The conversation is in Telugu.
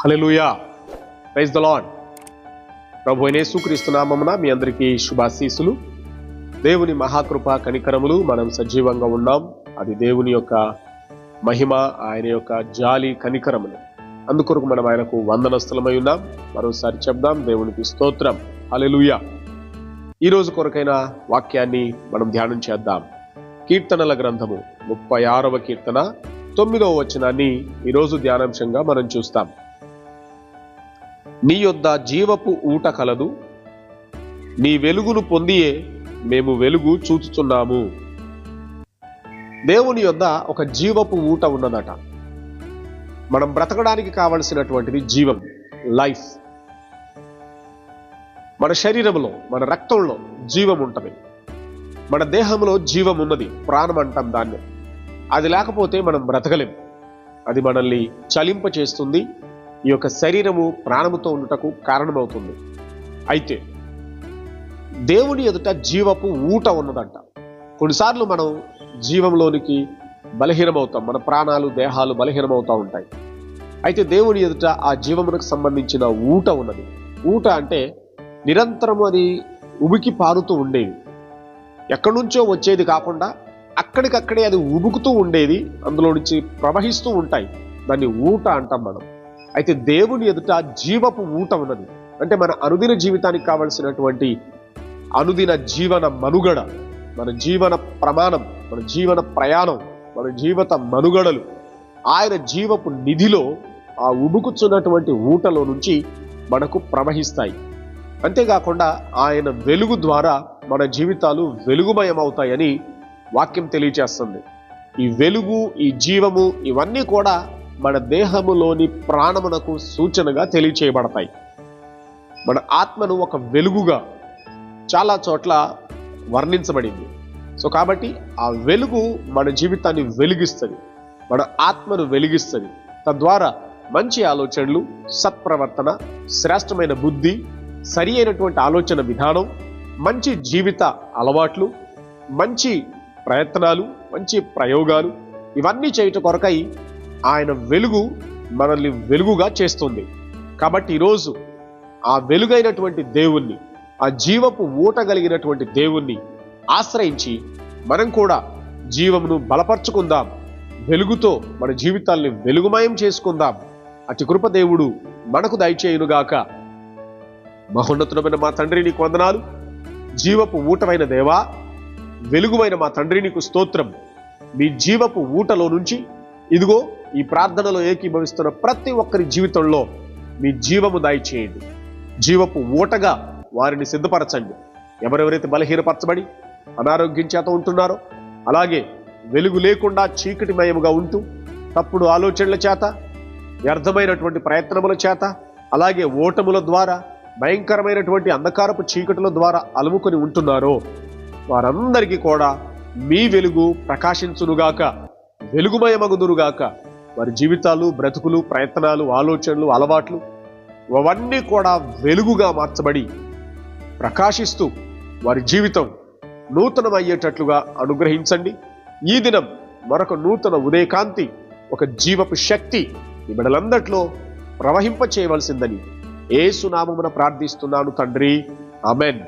Hallelujah, praise the Lord. ప్రభు అయిన యేసుక్రీస్తు నామమున మీ అందరికీ శుభాశీస్సులు. దేవుని మహాకృప కనికరములు. మనం సజీవంగా ఉన్నాం. అది దేవుని యొక్క మహిమ, ఆయన యొక్క జాలి కనికరములు. అందుకొరకు మనం ఆయనకు వందనస్తులమై ఉన్నాం. మరోసారి చెప్దాం, దేవునికి స్తోత్రం. హల్లెలూయా. ఈరోజు కొరకైన వాక్యాన్ని మనం ధ్యానం చేద్దాం. కీర్తనల గ్రంథము 36వ కీర్తన 9వ వచనాన్ని ఈరోజు ధ్యానాంశంగా మనం చూస్తాం. నీ యొద్ద జీవపు ఊట కలదు, నీ వెలుగును పొందియే మేము వెలుగు చూచుచున్నాము. దేవుని యొద్ద ఒక జీవపు ఊట ఉన్నదట. మనం బ్రతకడానికి కావలసినటువంటిది జీవం, లైఫ్. మన శరీరంలో, మన రక్తంలో జీవం ఉంటుంది. మన దేహంలో జీవం ఉన్నది, ప్రాణం అంటాం దాన్ని. అది లేకపోతే మనం బ్రతకలేం. అది మనల్ని చలింప చేస్తుంది. ఈ యొక్క శరీరము ప్రాణముతో ఉండుటకు కారణమవుతుంది. అయితే దేవుని ఎదుట జీవపు ఊట ఉన్నదంట. కొన్నిసార్లు మనం జీవంలోనికి బలహీనమవుతాం. మన ప్రాణాలు, దేహాలు బలహీనమవుతూ ఉంటాయి. అయితే దేవుని ఎదుట ఆ జీవమునకు సంబంధించిన ఊట ఉన్నది. ఊట అంటే నిరంతరము అది ఉబికి పారుతూ ఉండేది. ఎక్కడి నుంచో వచ్చేది కాకుండా అక్కడికక్కడే అది ఉబుకుతూ ఉండేది. అందులో నుంచి ప్రవహిస్తూ ఉంటాయి. దాన్ని ఊట అంటాం మనం. అయితే దేవుని ఎదుట జీవపు ఊట ఉన్నది. అంటే మన అనుదిన జీవితానికి కావలసినటువంటి అనుదిన జీవన మనుగడ, మన జీవన ప్రమాణం, మన జీవన ప్రయాణం, మన జీవిత మనుగడలు ఆయన జీవపు నిధిలో ఆ ఉబుకుచున్నటువంటి ఊటలో నుంచి మనకు ప్రవహిస్తాయి. అంతేకాకుండా ఆయన వెలుగు ద్వారా మన జీవితాలు వెలుగుమయమవుతాయని వాక్యం తెలియచేస్తుంది. ఈ వెలుగు, ఈ జీవము, ఇవన్నీ కూడా మన దేహములోని ప్రాణమునకు సూచనగా తెలియచేయబడతాయి. మన ఆత్మను ఒక వెలుగుగా చాలా చోట్ల వర్ణించబడింది. సో కాబట్టి ఆ వెలుగు మన జీవితాన్ని వెలిగిస్తుంది, మన ఆత్మను వెలిగిస్తుంది. తద్వారా మంచి ఆలోచనలు, సత్ప్రవర్తన, శ్రేష్టమైన బుద్ధి, సరి అయినటువంటి ఆలోచన విధానం, మంచి జీవిత అలవాట్లు, మంచి ప్రయత్నాలు, మంచి ప్రయోగాలు, ఇవన్నీ చేయుట కొరకై ఆయన వెలుగు మనల్ని వెలుగుగా చేస్తుంది. కాబట్టి ఈరోజు ఆ వెలుగైనటువంటి దేవుణ్ణి, ఆ జీవపు ఊట కలిగినటువంటి దేవుణ్ణి ఆశ్రయించి మనం కూడా జీవమును బలపరుచుకుందాం. వెలుగుతో మన జీవితాల్ని వెలుగుమయం చేసుకుందాం. అతి కృప దేవుడు మనకు దయచేయునుగాక. మహోన్నతుడమైన మా తండ్రి, నీకు వందనాలు. జీవపు ఊటమైన దేవా, వెలుగుమైన మా తండ్రి, నీకు స్తోత్రం. మీ జీవపు ఊటలో నుంచి ఇదిగో ఈ ప్రార్థనలో ఏకీభవిస్తున్న ప్రతి ఒక్కరి జీవితంలో మీ జీవము దయచేయండి. జీవపు ఊటగా వారిని సిద్ధపరచండి. ఎవరెవరైతే బలహీనపరచబడి అనారోగ్యం చేత ఉంటున్నారో, అలాగే వెలుగు లేకుండా చీకటిమయముగా ఉంటూ తప్పుడు ఆలోచనల చేత, వ్యర్థమైనటువంటి ప్రయత్నముల చేత, అలాగే ఓటముల ద్వారా, భయంకరమైనటువంటి అంధకారపు చీకటుల ద్వారా అలుముకొని ఉంటున్నారో వారందరికీ కూడా మీ వెలుగు ప్రకాశించునుగాక, వెలుగుమయమగుదురుగాక. వారి జీవితాలు, బ్రతుకులు, ప్రయత్నాలు, ఆలోచనలు, అలవాట్లు అవన్నీ కూడా వెలుగుగా మార్చబడి ప్రకాశిస్తూ వారి జీవితం నూతనమయ్యేటట్లుగా అనుగ్రహించండి. ఈ దినం మరొక నూతన ఉదయకాంతి, ఒక జీవపు శక్తి ఈ బిడ్డలందరిలో ప్రవహింప చేయవలసిందని యేసు నామమున ప్రార్థిస్తున్నాను తండ్రి. ఆమెన్.